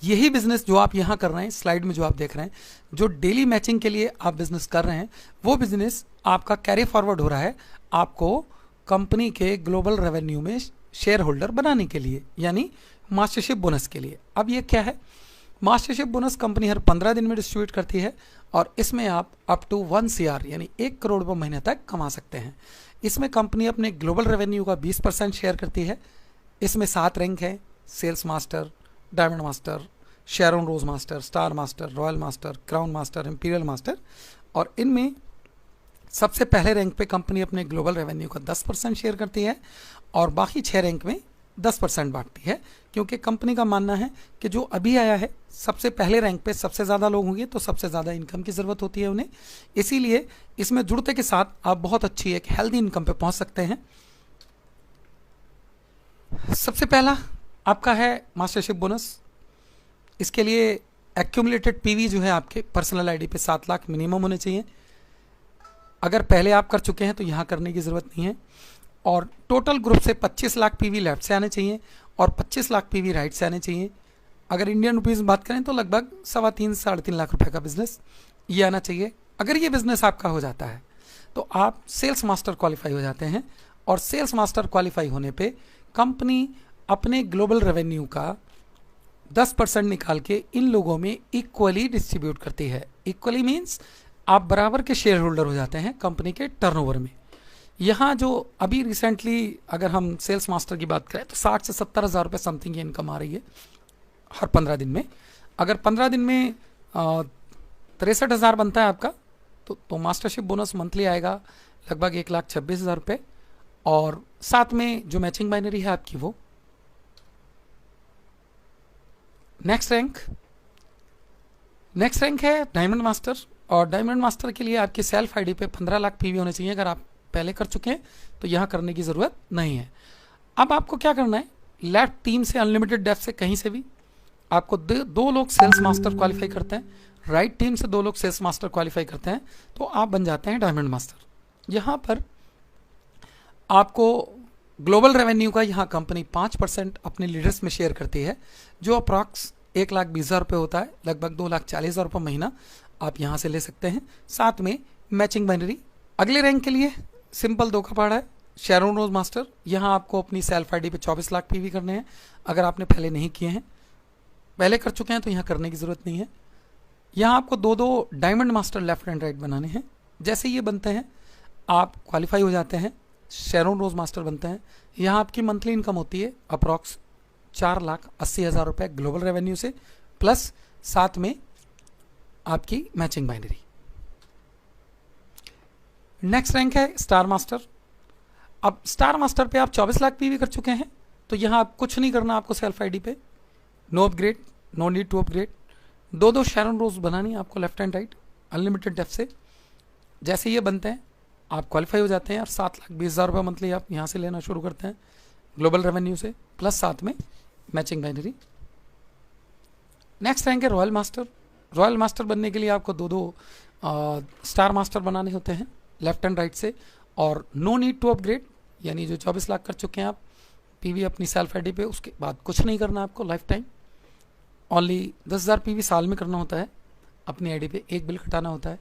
यही बिजनेस जो आप यहाँ कर रहे हैं, स्लाइड में जो आप देख रहे हैं, जो डेली मैचिंग के लिए आप बिजनेस कर रहे हैं, वो बिजनेस आपका कैरी फॉरवर्ड हो रहा है आपको कंपनी के ग्लोबल रेवेन्यू में शेयर होल्डर बनाने के लिए, यानी मास्टरशिप बोनस के लिए। अब ये क्या है, मास्टरशिप बोनस कंपनी हर 15 दिन में डिस्ट्रीब्यूट करती है और इसमें आप अप टू 1 CR यानी 1 करोड़ रुपये महीने तक कमा सकते हैं। इसमें कंपनी अपने ग्लोबल रेवेन्यू का 20% शेयर करती है। इसमें 7 रैंक है, sales master, diamond master, Sharon rose master, star master, royal master, crown master, imperial master. और इनमें सबसे पहले रैंक पे कंपनी अपने ग्लोबल रेवेन्यू का 10% शेयर करती है और बाकी 6 रैंक में 10% बांटती है, क्योंकि कंपनी का मानना है कि जो अभी आया है सबसे पहले रैंक पे सबसे ज़्यादा लोग होंगे तो सबसे ज़्यादा इनकम की ज़रूरत होती है उन्हें। इसीलिए इसमें जुड़ते के साथ आप बहुत अच्छी एक हेल्दी इनकम पे पहुंच सकते हैं। सबसे पहला आपका है मास्टरशिप बोनस। इसके लिए एक्यूमुलेटेड पीवी जो है आपके पर्सनल आईडी पे 7 लाख मिनिमम होने चाहिए। अगर पहले आप कर चुके हैं तो यहाँ करने की ज़रूरत नहीं है। और टोटल ग्रुप से 25 लाख पीवी लेफ्ट से आने चाहिए और 25 लाख पीवी राइट से आने चाहिए। अगर इंडियन रुपीज़ में बात करें तो लगभग 3.25 से 3.5 लाख रुपए का बिजनेस ये आना चाहिए। अगर ये बिजनेस आपका हो जाता है तो आप सेल्स मास्टर क्वालिफाई हो जाते हैं। और सेल्स मास्टर क्वालिफाई होने पे कंपनी अपने ग्लोबल रेवेन्यू का 10% निकाल के इन लोगों में इक्वली डिस्ट्रीब्यूट करती है। इक्वली मीन्स आप बराबर के शेयर होल्डर हो जाते हैं कंपनी के टर्नओवर में। यहाँ जो अभी रिसेंटली अगर हम सेल्स मास्टर की बात करें तो 60 से 70 हज़ार रुपये समथिंग की इनकम आ रही है हर 15 दिन में। अगर 15 दिन में 63 हज़ार बनता है आपका तो मास्टरशिप बोनस मंथली आएगा लगभग 1,26,000 रुपये। और साथ में जो मैचिंग बाइनरी है आपकी वो नेक्स्ट रैंक है डायमंड मास्टर। और डायमंड मास्टर के लिए आपकी सेल्फ आईडी पे 15 लाख पीवी होने चाहिए। अगर आप पहले कर चुके हैं तो यहाँ करने की ज़रूरत नहीं है। अब आपको क्या करना है, लेफ्ट टीम से अनलिमिटेड डेप्थ से कहीं से भी आपको दो लोग सेल्स मास्टर क्वालिफाई करते हैं, राइट टीम से 2 लोग सेल्स मास्टर क्वालिफाई करते हैं तो आप बन जाते हैं डायमंड मास्टर। यहाँ पर आपको ग्लोबल रेवेन्यू का यहाँ कंपनी 5% अपने लीडर्स में शेयर करती है जो अप्रॉक्स 1,20,000 रुपये होता है, लगभग 2,40,000 रुपये महीना आप यहाँ से ले सकते हैं। साथ में मैचिंग बाइनरी। अगले रैंक के लिए सिंपल 2 का पहाड़ा है शेरोन रोज मास्टर। यहाँ आपको अपनी सेल्फ आईडी पे 24 लाख पीवी करने हैं। अगर आपने पहले नहीं किए हैं, पहले कर चुके हैं तो यहाँ करने की ज़रूरत नहीं है। यहाँ आपको 2 diamond master left and right बनाने हैं। जैसे ये बनते हैं आप क्वालिफाई हो जाते हैं, शेरोन रोज मास्टर बनते हैं। यहाँ आपकी मंथली इनकम होती है अप्रॉक्स 4,80,000 रुपये ग्लोबल रेवेन्यू से, प्लस साथ में आपकी मैचिंग बाइनरी। नेक्स्ट रैंक है स्टार मास्टर। अब स्टार मास्टर पे आप 24 लाख पीवी कर चुके हैं तो यहाँ आप कुछ नहीं करना आपको सेल्फ आईडी पे, no upgrade, no need to upgrade. 2 Sharon rose बनानी है आपको left and right unlimited depth से। जैसे ये बनते हैं आप क्वालिफाई हो जाते हैं और 7,20,000 रुपये मंथली आप यहाँ से लेना शुरू करते हैं ग्लोबल रेवेन्यू से, प्लस साथ में मैचिंग बाइनरी। नेक्स्ट रैंक है रॉयल मास्टर। रॉयल मास्टर बनने के लिए आपको 2 स्टार मास्टर बनाने होते हैं लेफ्ट एंड राइट से। और नो नीड टू अपग्रेड, यानी जो 24 लाख कर चुके हैं आप पीवी अपनी सेल्फ आईडी पे, उसके बाद कुछ नहीं करना आपको लाइफ टाइम। ओनली 10,000 पीवी साल में करना होता है अपनी आईडी पे, एक बिल कटाना होता है।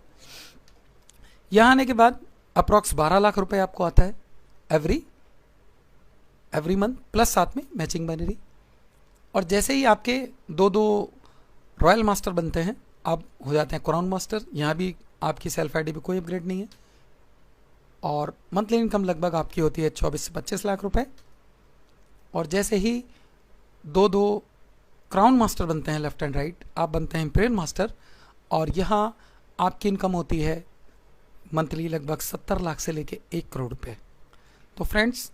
यहाँ आने के बाद अप्रॉक्स 12 लाख रुपए आपको आता है एवरी मंथ, प्लस साथ में मैचिंग बाइनरी। और जैसे ही आपके 2 रॉयल मास्टर बनते हैं आप हो जाते हैं क्राउन मास्टर। यहाँ भी आपकी सेल्फ आईडी पे कोई अपग्रेड नहीं है और मंथली इनकम लगभग आपकी होती है 24 से 25 लाख रुपए। और जैसे ही 2 क्राउन मास्टर बनते हैं लेफ्ट एंड राइट, आप बनते हैं इम्पेरियल मास्टर और यहाँ आपकी इनकम होती है मंथली लगभग 70 लाख से लेके 1 करोड़ रुपए। तो फ्रेंड्स,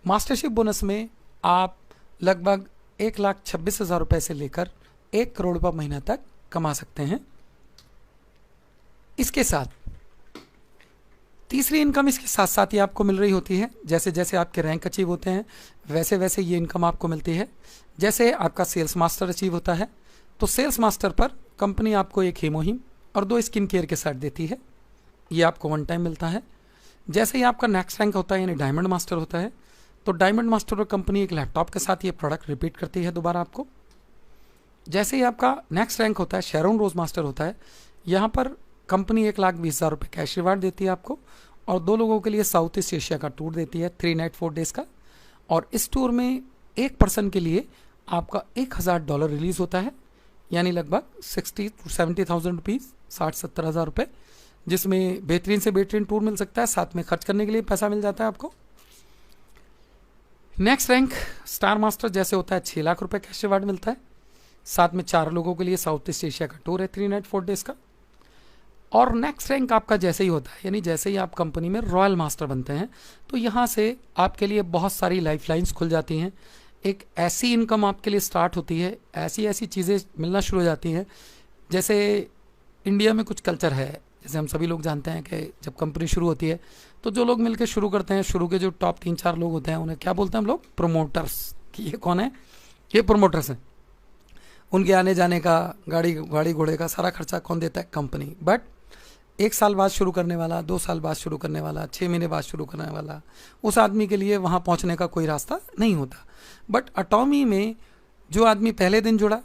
मास्टरशिप बोनस में आप लगभग 1,26,000 रुपये से लेकर 1 करोड़ रुपये महीना तक कमा सकते हैं। इसके साथ तीसरी इनकम इसके साथ साथ ही आपको मिल रही होती है। जैसे जैसे आपके रैंक अचीव होते हैं वैसे वैसे ये इनकम आपको मिलती है। जैसे आपका सेल्स मास्टर अचीव होता है तो सेल्स मास्टर पर कंपनी आपको 1 हीमोहिम और 2 स्किन केयर के सेट देती है, ये आपको 1 टाइम मिलता है। जैसे ही आपका नेक्स्ट रैंक होता है यानी डायमंड मास्टर होता है तो डायमंड मास्टर पर कंपनी एक लैपटॉप के साथ ये प्रोडक्ट रिपीट करती है दोबारा आपको। जैसे ही आपका नेक्स्ट रैंक होता है शेरोन रोज मास्टर होता है, यहाँ पर कंपनी 1,20,000 रुपये कैश रिवार्ड देती है आपको और 2 लोगों के लिए साउथ ईस्ट एशिया का टूर देती है 3 नाइट 4 डेज का। और इस टूर में एक पर्सन के लिए आपका $1,000 रिलीज होता है, यानी लगभग 60 to 70,000 रुपीज़, 60-70 हज़ार रुपये, जिसमें बेहतरीन से बेहतरीन टूर मिल सकता है, साथ में खर्च करने के लिए पैसा मिल जाता है आपको। नेक्स्ट रैंक स्टार मास्टर जैसे होता है 6 लाख रुपए कैश रिवार्ड मिलता है, साथ में 4 लोगों के लिए साउथ ईस्ट एशिया का टूर है 3 नाइट 4 डेज का। और नेक्स्ट रैंक आपका जैसे ही होता है यानी जैसे ही आप कंपनी में रॉयल मास्टर बनते हैं तो यहाँ से आपके लिए बहुत सारी लाइफ लाइन्स खुल जाती हैं। एक ऐसी इनकम आपके लिए स्टार्ट होती है, ऐसी ऐसी चीज़ें मिलना शुरू हो जाती हैं। जैसे इंडिया में कुछ कल्चर है, जैसे हम सभी लोग जानते हैं कि जब कंपनी शुरू होती है तो जो लोग मिलकर शुरू करते हैं, शुरू के जो टॉप 3-4 लोग होते हैं उन्हें क्या बोलते हैं हम लोग? प्रोमोटर्स। कि ये कौन है? ये प्रोमोटर्स हैं। उनके आने जाने का, गाड़ी घोड़े का सारा खर्चा कौन देता है? कंपनी। बट 1 साल बाद शुरू करने वाला, 2 साल बाद शुरू करने वाला, 6 महीने बाद शुरू करने वाला, उस आदमी के लिए वहाँ पहुँचने का कोई रास्ता नहीं होता। बट अटॉमी में जो आदमी पहले दिन जुड़ा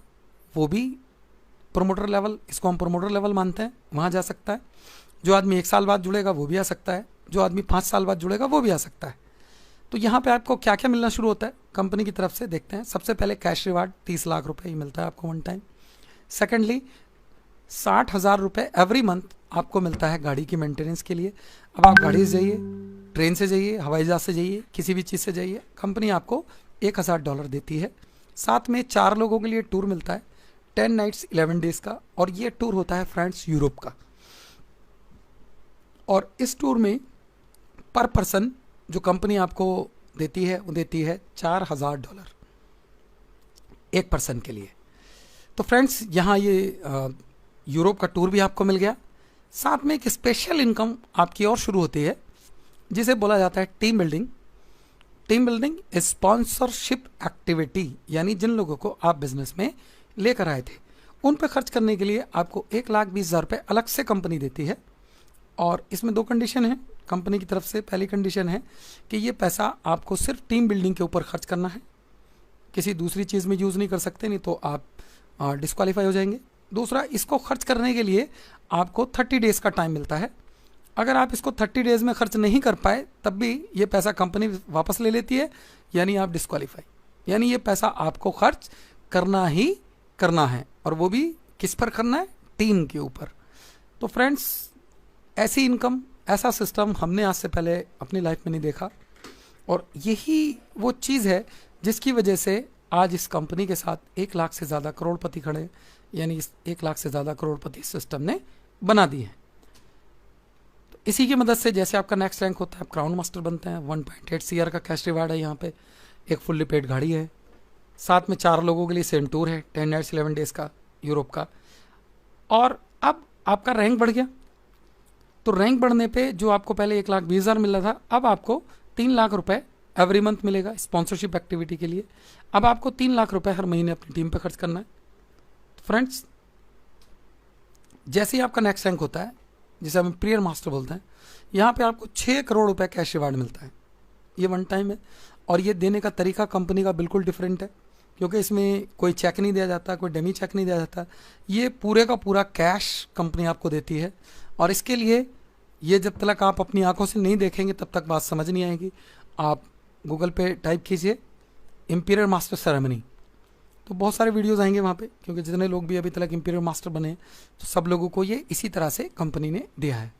वो भी प्रोमोटर लेवल, इसको हम प्रोमोटर लेवल मानते हैं, वहाँ जा सकता है। जो आदमी 1 साल बाद जुड़ेगा वो भी आ सकता है, जो आदमी 5 साल बाद जुड़ेगा वो भी आ सकता है। तो यहाँ पे आपको क्या क्या मिलना शुरू होता है कंपनी की तरफ से, देखते हैं। सबसे पहले कैश रिवार्ड 30 लाख रुपए ही मिलता है आपको वन टाइम। सेकेंडली 60,000 रुपये एवरी मंथ आपको मिलता है गाड़ी की मेंटेनेंस के लिए। अब आप गाड़ी से जाइए, ट्रेन से जाइए, हवाई जहाज से जाइए, किसी भी चीज़ से जाइए, कंपनी आपको $1,000 देती है। साथ में 4 लोगों के लिए टूर मिलता है 10 नाइट्स 11 डेज का, और ये टूर होता है फ्रेंड्स यूरोप का। और इस टूर में पर पर्सन जो कंपनी आपको देती है वो देती है $4,000 एक पर्सन के लिए। तो फ्रेंड्स यहाँ ये यूरोप का टूर भी आपको मिल गया। साथ में एक स्पेशल इनकम आपकी और शुरू होती है जिसे बोला जाता है team building. Team building sponsorship activity, यानी जिन लोगों को आप बिजनेस में लेकर आए थे उन पर खर्च करने के लिए आपको 1,20,000 रुपये अलग से कंपनी देती है। और इसमें 2 कंडीशन है कंपनी की तरफ से। पहली कंडीशन है कि ये पैसा आपको सिर्फ टीम बिल्डिंग के ऊपर खर्च करना है, किसी दूसरी चीज़ में यूज़ नहीं कर सकते, नहीं तो आप डिस्क्वालीफाई हो जाएंगे। दूसरा, इसको खर्च करने के लिए आपको 30 डेज़ का टाइम मिलता है। अगर आप इसको 30 डेज़ में खर्च नहीं कर पाए तब भी ये पैसा कंपनी वापस ले लेती है, यानी आप डिस्क्वालीफाई। यानी ये पैसा आपको खर्च करना ही करना है, और वो भी किस पर करना है? टीम के ऊपर। तो फ्रेंड्स, ऐसी इनकम, ऐसा सिस्टम हमने आज से पहले अपनी लाइफ में नहीं देखा, और यही वो चीज़ है जिसकी वजह से आज इस कंपनी के साथ 1 लाख से ज़्यादा करोड़पति खड़े, यानी इस 1 लाख से ज़्यादा करोड़पति सिस्टम ने बना दी है। तो इसी की मदद से जैसे आपका नेक्स्ट रैंक होता है, आप क्राउन मास्टर बनते हैं। 1.8 CR का कैश रिवार्ड है यहाँ पे, एक फुल्ली पेड गाड़ी है, साथ में 4 लोगों के लिए सेम टूर है 10 नाइट्स 11 डेज का यूरोप का। और अब आपका रैंक बढ़ गया, तो रैंक बढ़ने पे जो आपको पहले 1,20,000 मिल रहा था, अब आपको 3 लाख रुपए एवरी मंथ मिलेगा स्पॉन्सरशिप एक्टिविटी के लिए। अब आपको 3 लाख रुपए हर महीने अपनी टीम पे खर्च करना है। तो फ्रेंड्स, जैसे ही आपका नेक्स्ट रैंक होता है, जिसे हम इंपीरियल मास्टर बोलते हैं, यहाँ पे आपको 6 करोड़ रुपए कैश रिवार्ड मिलता है। ये वन टाइम है, और ये देने का तरीका कंपनी का बिल्कुल डिफरेंट है, क्योंकि इसमें कोई चेक नहीं दिया जाता, कोई डमी चेक नहीं दिया जाता। ये पूरे का पूरा कैश कंपनी आपको देती है। और इसके लिए ये जब तक आप अपनी आंखों से नहीं देखेंगे तब तक बात समझ नहीं आएगी। आप गूगल पे टाइप कीजिए इंपीरियल मास्टर सेरेमनी, तो बहुत सारे वीडियोस आएंगे वहाँ पे, क्योंकि जितने लोग भी अभी तक इंपीरियल मास्टर बने तो सब लोगों को ये इसी तरह से कंपनी ने दिया है।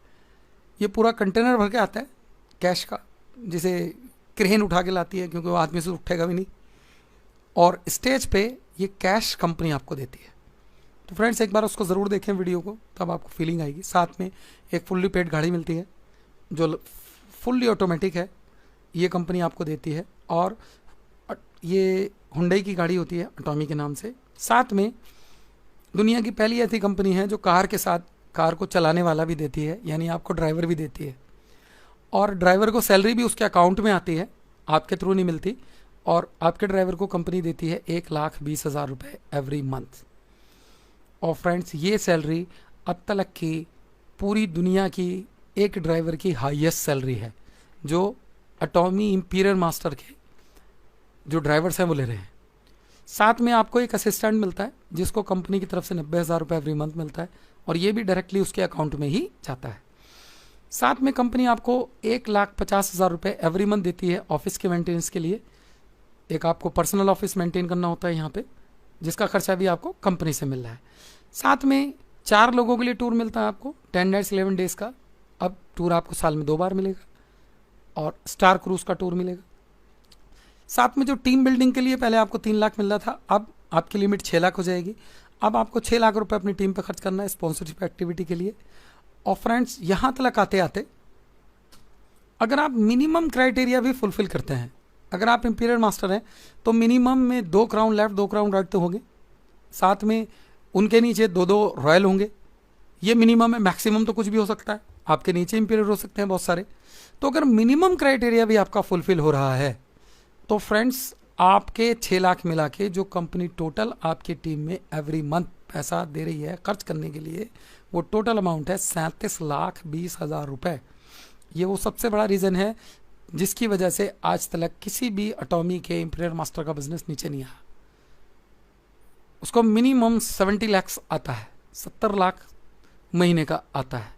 ये पूरा कंटेनर भर के आता है कैश का, जिसे क्रेन उठा के लाती है, क्योंकि वो आदमी से उठेगा भी नहीं, और स्टेज पे ये कैश कंपनी आपको देती है। तो फ्रेंड्स, एक बार उसको ज़रूर देखें वीडियो को, तब आपको फीलिंग आएगी। साथ में एक फुल्ली पेड गाड़ी मिलती है जो फुल्ली ऑटोमेटिक है, ये कंपनी आपको देती है। और ये हुंडई की गाड़ी होती है अटॉमी के नाम से। साथ में दुनिया की पहली ऐसी कंपनी है जो कार के साथ कार को चलाने वाला भी देती है, यानी आपको ड्राइवर भी देती है, और ड्राइवर को सैलरी भी उसके अकाउंट में आती है, आपके थ्रू नहीं मिलती। और आपके ड्राइवर को कंपनी देती है 1,20,000 रुपये एवरी मंथ। और फ्रेंड्स, ये सैलरी अब तक की पूरी दुनिया की एक ड्राइवर की हाईएस्ट सैलरी है, जो अटॉमी इंपीरियल मास्टर के जो ड्राइवर्स हैं वो ले रहे हैं। साथ में आपको एक असिस्टेंट मिलता है जिसको कंपनी की तरफ से 90,000 रुपये एवरी मंथ मिलता है, और ये भी डायरेक्टली उसके अकाउंट में ही जाता है। साथ में कंपनी आपको 1,50,000 रुपये एवरी मंथ देती है ऑफिस के मेंटेनेंस के लिए। एक आपको पर्सनल ऑफिस मेंटेन करना होता है यहाँ पे, जिसका खर्चा भी आपको कंपनी से मिल रहा है। साथ में 4 लोगों के लिए टूर मिलता है आपको 10 नाइट्स 11 डेज का। अब टूर आपको साल में 2 बार मिलेगा, और स्टार क्रूज का टूर मिलेगा। साथ में जो टीम बिल्डिंग के लिए पहले आपको 3 लाख मिल रहा था, अब आपकी लिमिट 6 लाख हो जाएगी। अब आपको 6 लाख रुपए अपनी टीम पर खर्च करना है स्पॉन्सरशिप एक्टिविटी के लिए। और फ्रेंड्स, यहाँ तक आते आते अगर आप मिनिमम क्राइटेरिया भी फुलफिल करते हैं, अगर आप इंपीरियल मास्टर हैं तो मिनिमम में 2 क्राउन लेफ्ट 2 क्राउन राइट तो होंगे, साथ में उनके नीचे 2-2 रॉयल होंगे, ये मिनिमम है, मैक्सिमम तो कुछ भी हो सकता है, आपके नीचे इंपीरियर हो सकते हैं बहुत सारे। तो अगर मिनिमम क्राइटेरिया भी आपका फुलफिल हो रहा है तो फ्रेंड्स आपके 6 लाख मिला के जो कंपनी टोटल आपकी टीम में एवरी मंथ पैसा दे रही है खर्च करने के लिए, वो टोटल अमाउंट है 37,20,000 रुपये। ये वो सबसे बड़ा रीज़न है जिसकी वजह से आज तक किसी भी एटॉमी के इंपीरियर मास्टर का बिजनेस नीचे नहीं आया। उसको मिनिमम 70 लाख आता है, 70 लाख महीने का आता है।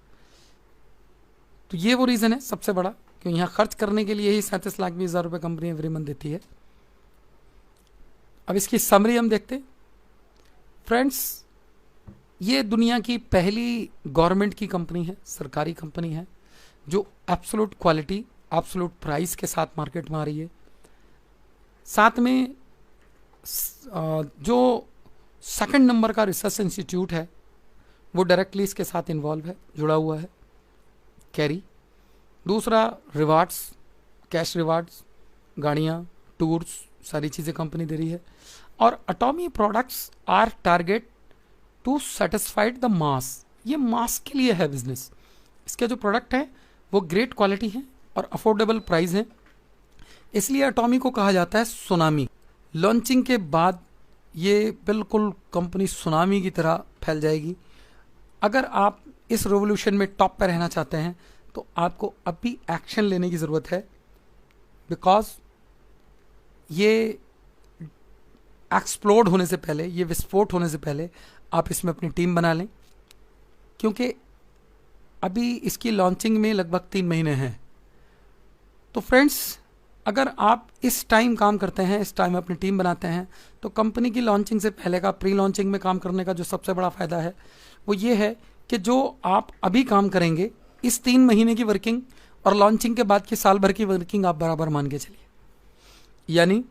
तो ये वो रीज़न है सबसे बड़ा, क्योंकि यहाँ खर्च करने के लिए ही 37,20,000 रुपये कंपनी एवरी मंथ देती है। अब इसकी समरी हम देखते हैं। फ्रेंड्स, ये दुनिया की पहली गवर्नमेंट की कंपनी है, सरकारी कंपनी है, जो एब्सोल्यूट क्वालिटी, एब्सोल्यूट प्राइस के साथ मार्केट में आ रही है। साथ में जो सेकंड नंबर का रिसर्च इंस्टीट्यूट है वो डायरेक्टली इसके साथ इन्वॉल्व है, जुड़ा हुआ है, कैरी। दूसरा रिवार्ड्स, कैश रिवार्ड्स, गाड़ियाँ, टूर्स, सारी चीज़ें कंपनी दे रही है। और Atomy products are target to satisfied the mass, ये मास के लिए है बिजनेस। इसके जो प्रोडक्ट हैं वो ग्रेट क्वालिटी हैं और अफोर्डेबल प्राइस हैं, इसलिए एटॉमी को कहा जाता है सुनामी। लॉन्चिंग के बाद ये बिल्कुल कंपनी सुनामी की तरह फैल जाएगी। अगर आप इस रेवोल्यूशन में टॉप पर रहना चाहते हैं तो आपको अभी एक्शन लेने की ज़रूरत है, बिकॉज ये एक्सप्लोड होने से पहले, ये विस्फोट होने से पहले आप इसमें अपनी टीम बना लें, क्योंकि अभी इसकी लॉन्चिंग में लगभग 3 महीने हैं। तो फ्रेंड्स, अगर आप इस टाइम काम करते हैं, इस टाइम अपनी टीम बनाते हैं, तो कंपनी की लॉन्चिंग से पहले का प्री लॉन्चिंग में काम करने का जो सबसे बड़ा फ़ायदा है वो ये है कि जो आप अभी काम करेंगे, इस 3 महीने की वर्किंग और लॉन्चिंग के बाद की साल भर की वर्किंग आप बराबर मान के चलिए। यानी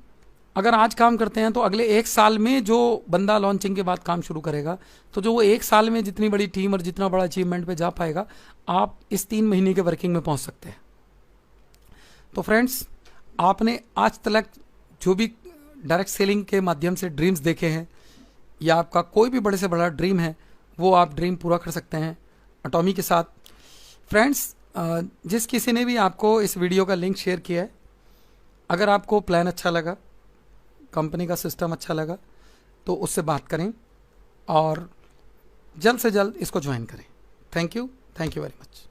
अगर आज काम करते हैं तो अगले 1 साल में जो बंदा लॉन्चिंग के बाद काम शुरू करेगा, तो जो वो 1 साल में जितनी बड़ी टीम और जितना बड़ा अचीवमेंट पे जा पाएगा, आप इस 3 महीने के वर्किंग में पहुंच सकते हैं। तो फ्रेंड्स, आपने आज तक जो भी डायरेक्ट सेलिंग के माध्यम से ड्रीम्स देखे हैं, या आपका कोई भी बड़े से बड़ा ड्रीम है, वो आप ड्रीम पूरा कर सकते हैं एटॉमी के साथ। फ्रेंड्स, जिस किसी ने भी आपको इस वीडियो का लिंक शेयर किया है, अगर आपको प्लान अच्छा लगा, कंपनी का सिस्टम अच्छा लगा, तो उससे बात करें और जल्द से जल्द इसको ज्वाइन करें। Thank you very much.